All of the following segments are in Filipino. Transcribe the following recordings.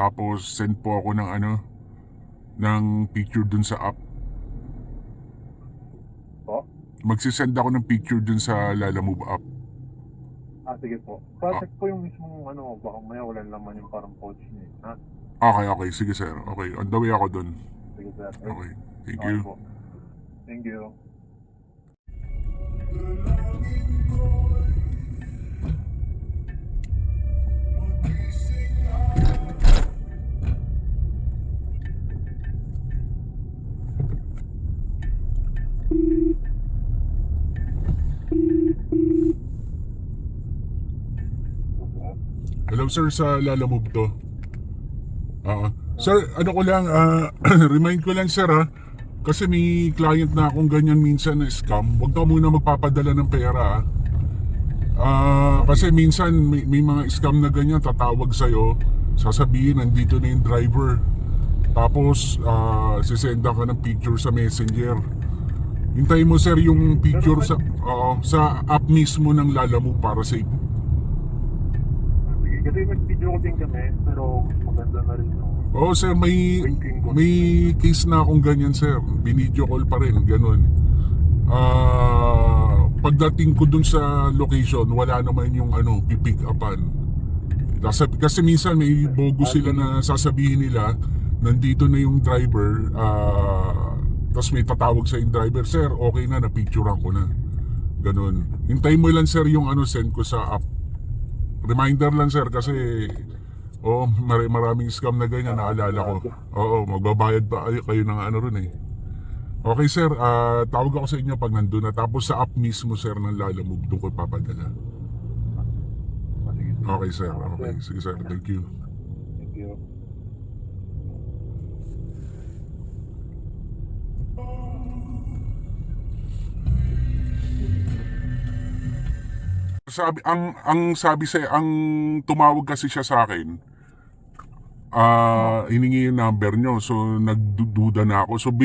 tapos send po ako ng ano, ng picture dun sa app. Po? Magsisend ako ng picture dun sa Lalamove app. Sige po. Project po yung mismong ano, baka maya walang laman yung parang pouch niya. Ha? Okay, sige sir. Okay, on the way ako dun. Sige sir. Okay, thank Okay you. po. Thank you. Hello sir, sa Lalamove to. Sir, ano ko lang, remind ko lang sir ha. Kasi may client na akong ganyan minsan na scam. Huwag ka muna magpapadala ng pera ha. Kasi minsan may mga scam na ganyan, tatawag sa'yo. Sasabihin, nandito na yung driver. Tapos, sisenda ka ng picture sa messenger. Hintayin mo sir yung picture sa app mismo ng Lalamove para safe. Kasi nag-video ko din kami, pero maganda na rin yung... Oo sir, may case na akong ganyan sir. Binidyo call pa rin, ganun. Pagdating ko dun sa location, wala naman yung ano, pipick upan. Kasi minsan may bogo sila na sasabihin nila, nandito na yung driver, tapos may tatawag sa yung driver, sir, okay na, napicturean ko na. Ganun. Hintayin mo lang sir yung ano, send ko sa app. Reminder lang sir kasi maraming scam na ganyan, naalala ko. Oo, magbabayad pa kayo ng ano rin eh. Okay sir, tawag ako sa inyo pag nandun na. Tapos sa app mismo sir ng Lalamove, doon ko papadala. Okay sir, okay. Sige sir, thank you. Thank you. Ang tumawag kasi siya sa akin. Hiningi yung number nyo, so nagduda na ako. So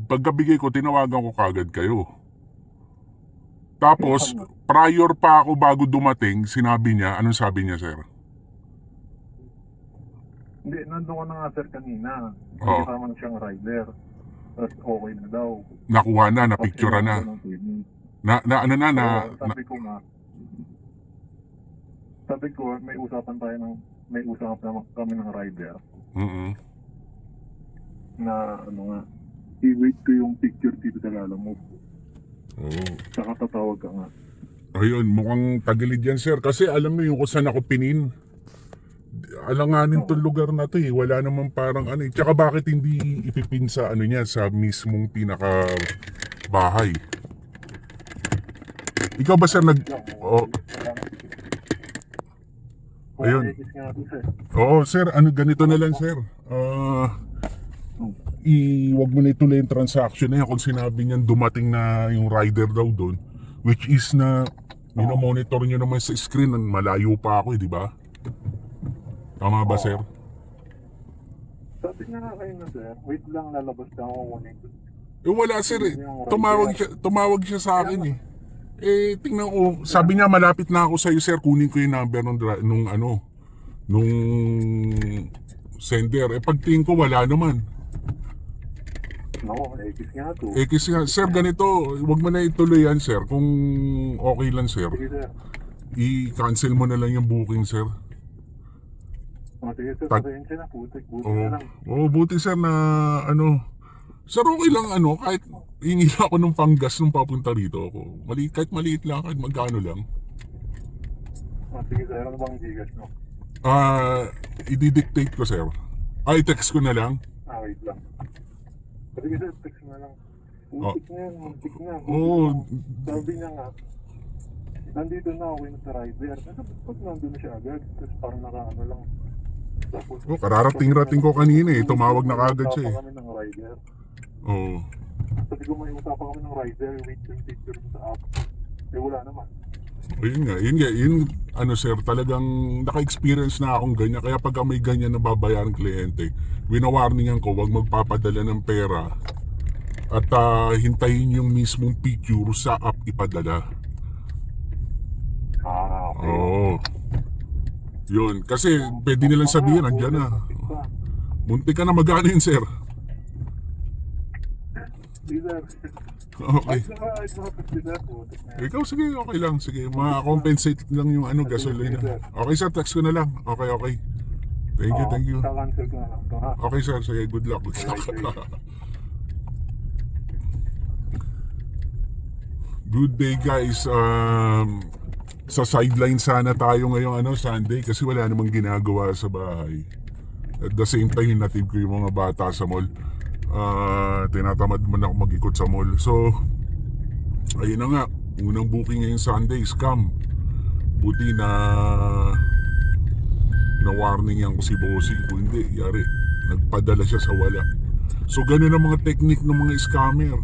pagkabigay ko, tinawagan ko kagad kayo. Tapos prior pa ako bago dumating, sinabi niya, anong sabi niya sir? Hindi, nandun ko na nga sir kanina. Oo. Kasama na siyang rider. Tapos okay na daw. Nakuha na, napicture na. Sabi ko, may usapan kami ng rider. Na ano nga, i-wait ko yung picture dito sa Lalamove. Saka tatawag ka nga. Ayun, mukhang tagilid yan sir. Kasi alam mo yung kung saan ako pinin. Alanganin tong lugar na to eh. Wala namang parang ano eh. Tsaka bakit hindi ipipin sa ano niya, sa mismong pinaka bahay? Ikaw ba sir ayun. Oo sir, ganito na lang sir. Wag mo na ituloy yung transaction na yan kung sinabi niyan dumating na yung rider daw doon, which is na monitor niyo naman sa screen, malayo pa ako eh, di ba? Tama ba sir? Sabi nga nga kayo na sir, wait lang, lalabas na ako kunin. Wala sir eh. Tumawag siya sa akin eh. Tingnan ko, sabi niya malapit na ako sa iyo sir, kunin ko yung number nung sender. Pagtingin ko wala naman. No, X nga to. X nga. Sir, ganito, wag mo na ituloy yan sir. Kung okay lang sir, Sige sir. i-cancel mo na lang yung booking sir. Sige sir, pasensya na, buti na lang. Buti sir na sir, okay lang kahit hingi ako ng panggas nung papunta rito ako. Kahit maliit lang, kahit magkano lang. Sige sir, ano bang Gcash no? I-dictate ko sir. I-text ko na lang. Wait lang. Sige sir, text na lang. Muntik na yan, muntik na. Sabi niya nga, nandito na ako yung sa rider. Ba't nandun na siya agad? Tapos parang nakaano lang. Kararating-rating ko kanina eh. Tumawag na kagad siya eh. Kami ng rider. Oo. Sabi ko may usapan kami ng rider, wait yung picture sa app. Wala naman. Yun sir, talagang naka-experience na akong ganyan. Kaya pag may ganyan na babayaran kliyente, winawarningan ko, wag magpapadala ng pera at hintayin yung mismong picture sa app ipadala. Okay. Oo. Yun, kasi pwede nilang sabihin, andyan na. Munti ka na magana yun, sir. Di sir. Okay. Ay, sir. Ikaw, sige, okay lang. Sige, ma-compensate lang yung ano, gasolina. Okay, sir, text ko na lang. Okay, okay. Thank you, thank you. Cancel ko na lang to, ha? Okay, sir, sige, good luck. Good luck. Good day, guys. Sa sideline sana tayo ngayong ano, Sunday kasi wala namang ginagawa sa bahay. At the same time, hinatid ko yung mga bata sa mall. Tinatamad man ako mag-ikot sa mall. So, ayun na nga. Unang booking ngayong Sunday, scam. Buti na warning yan ko si Bossing. Kung hindi, yari. Nagpadala siya sa wala. So, ganun ang mga technique ng mga scammer.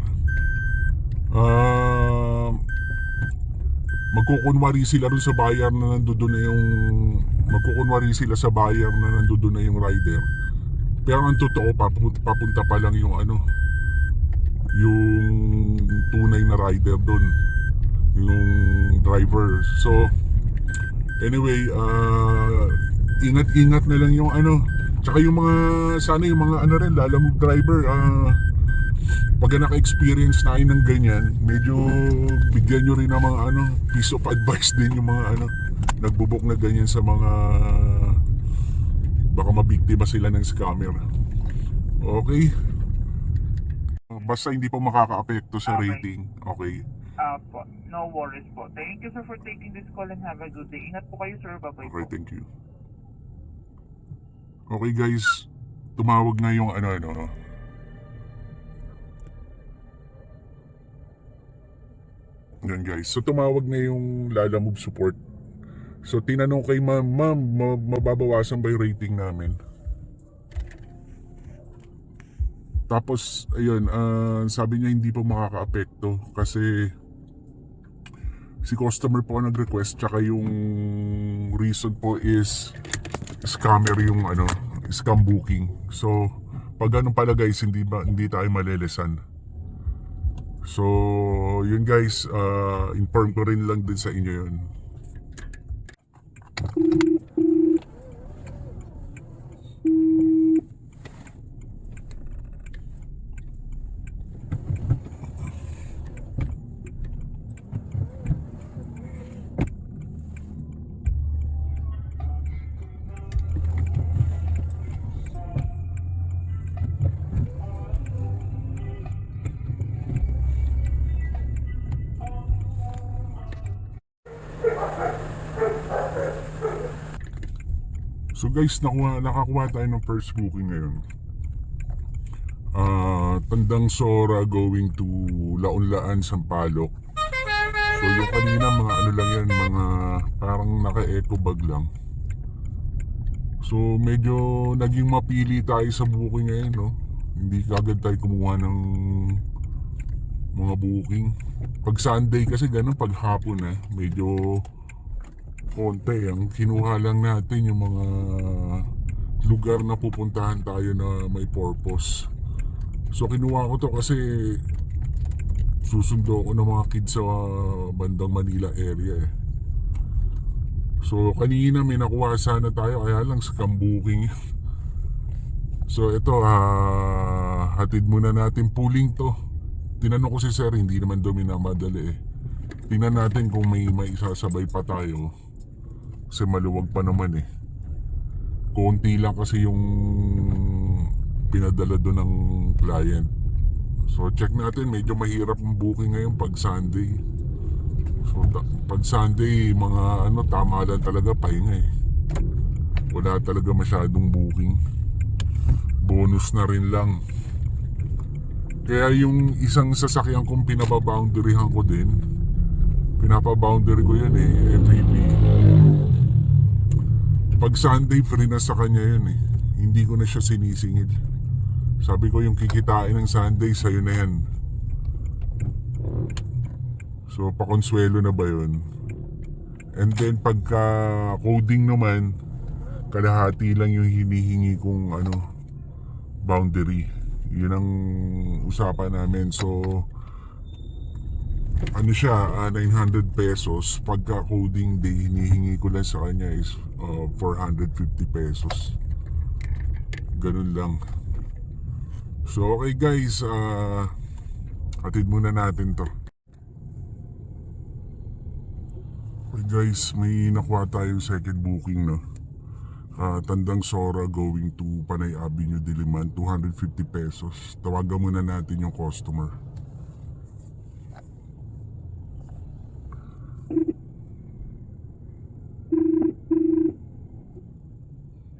Magkukunwari sila rin sa buyer na nandoon na yung magkukunwari sila sa buyer na nandoon na yung rider, pero ang totoo papunta pa lang yung ano, yung tunay na rider doon, yung driver. So anyway, ingat-ingat na lang yung ano, tsaka yung mga sana yung mga ano rin lalamog driver, pag naka-experience na kayo ng ganyan, medyo bigyan nyo rin ng mga ano, piece of advice din yung mga ano, nagbubok na ganyan sa mga baka mabiktima sila ng scammer. Okay? Basta hindi pa makaka-apekto sa rating. Okay. Po, no worries po. Thank you sir for taking this call and have a good day. Ingat po kayo sir. Bye-bye Okay, po. thank you. Okay guys, tumawag na yung ano. Yan guys, so tumawag na yung Lalamove support. So tinanong kay ma'am, mababawasan ba yung rating namin? Tapos ayun, sabi niya hindi pa makaka-apekto kasi si customer po ang nag-request, tsaka yung reason po is scammer yung ano, scam booking. So pag ganun pala guys, hindi tayo malelesan. So yun guys, inform ko rin lang din sa inyo yun. So guys, nakakuha tayo ng first booking ngayon. Tandang Sora going to Launlaan, Sampaloc. So yung kanina mga ano lang yan, mga parang naka-eco bag lang. So medyo naging mapili tayo sa booking ngayon, no? Hindi kagad tayo kumuha ng mga booking. Pag Sunday kasi ganun, pag hapon medyo konti. Ang kinuha lang natin yung mga lugar na pupuntahan tayo na may purpose. So kinuha ko to kasi susundo ko ng mga kids sa bandang Manila area. So kanina may nakuha sana tayo, kaya lang scam booking. So ito, hatid muna natin, pooling to. Tinanong ko si sir, hindi naman daw minamadali. Tingnan natin kung may isasabay pa tayo. Kasi maluwag pa naman konti lang kasi yung pinadala doon ng client. So check natin, medyo mahirap ang booking ngayon pag Sunday. So pag Sunday, mga ano, tama lang talaga pahinga wala talaga masyadong booking. Bonus na rin lang. Kaya yung isang sasakyan kong pinapaboundaryhan ko din, pinapaboundary ko yan MVP. Pag Sunday, free na sa kanya yun Hindi ko na siya sinisingil. Sabi ko yung kikitain ng Sunday, sa'yo na yan. So pakonsuelo na ba yun? And then pagka coding naman, kalahati lang yung hinihingi kong boundary. Yun ang usapan namin. So ano siya, 900 pesos. Pagka coding day, hinihingi ko lang sa kanya is 450 pesos. Ganun lang. So okay guys, atid muna natin to. Okay guys, may nakuha tayong second booking, no? Tandang Sora going to Panay Avenue, Diliman, 250 pesos. Tawagan muna natin yung customer.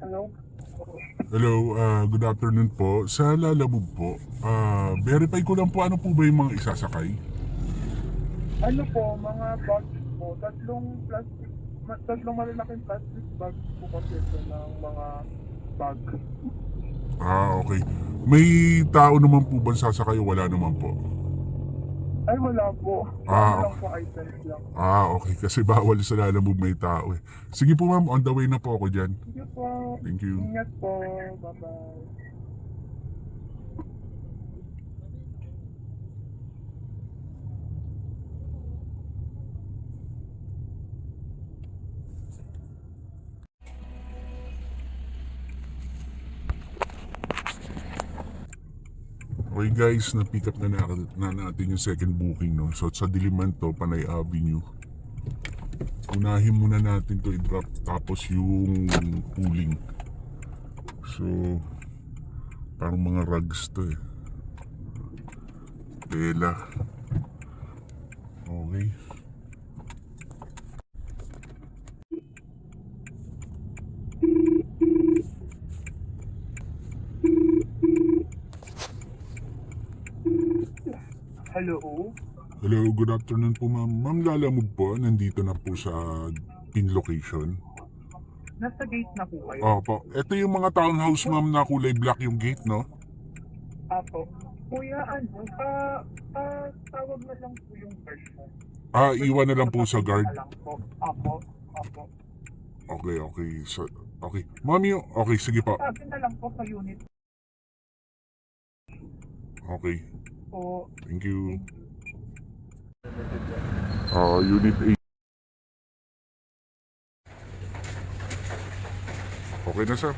Hello? Hello, good afternoon po. Sa Lalamove po, verify ko lang po ano po ba yung mga isasakay? Ano po, mga bags po, tatlong malalaking plastic bags po kasi ito ng mga bag. Okay. May tao naman po ba sasakay o wala naman po? Ay, wala po. Ah, Ano lang po, items lang. Okay. Kasi bawal sa Lalamove may tao eh. Sige po ma'am, on the way na po ako dyan. Sige po. Thank you. Ingat po. Bye-bye. Okay guys, na-pick up na natin yung second booking, no? So sa Diliman to, Panay Avenue. Unahin muna natin to i-drop tapos yung pooling. So parang mga rugs to eh. Tela. Okay. Hello? Hello, good afternoon po ma'am. Ma'am Lalamove po, nandito na po sa pin location. Nasa gate na po kayo. Opo. Ito yung mga townhouse ma'am na kulay black yung gate, no? Apo. Kuya, tawag na lang po yung person. Iwan na lang po sa guard. Na lang po. Apo. Apo. Okay. So, okay. Ma'am yung... Okay, sige po. Sabi na lang po sa unit Okay. po. Thank you. Unit 8. Okay na sir.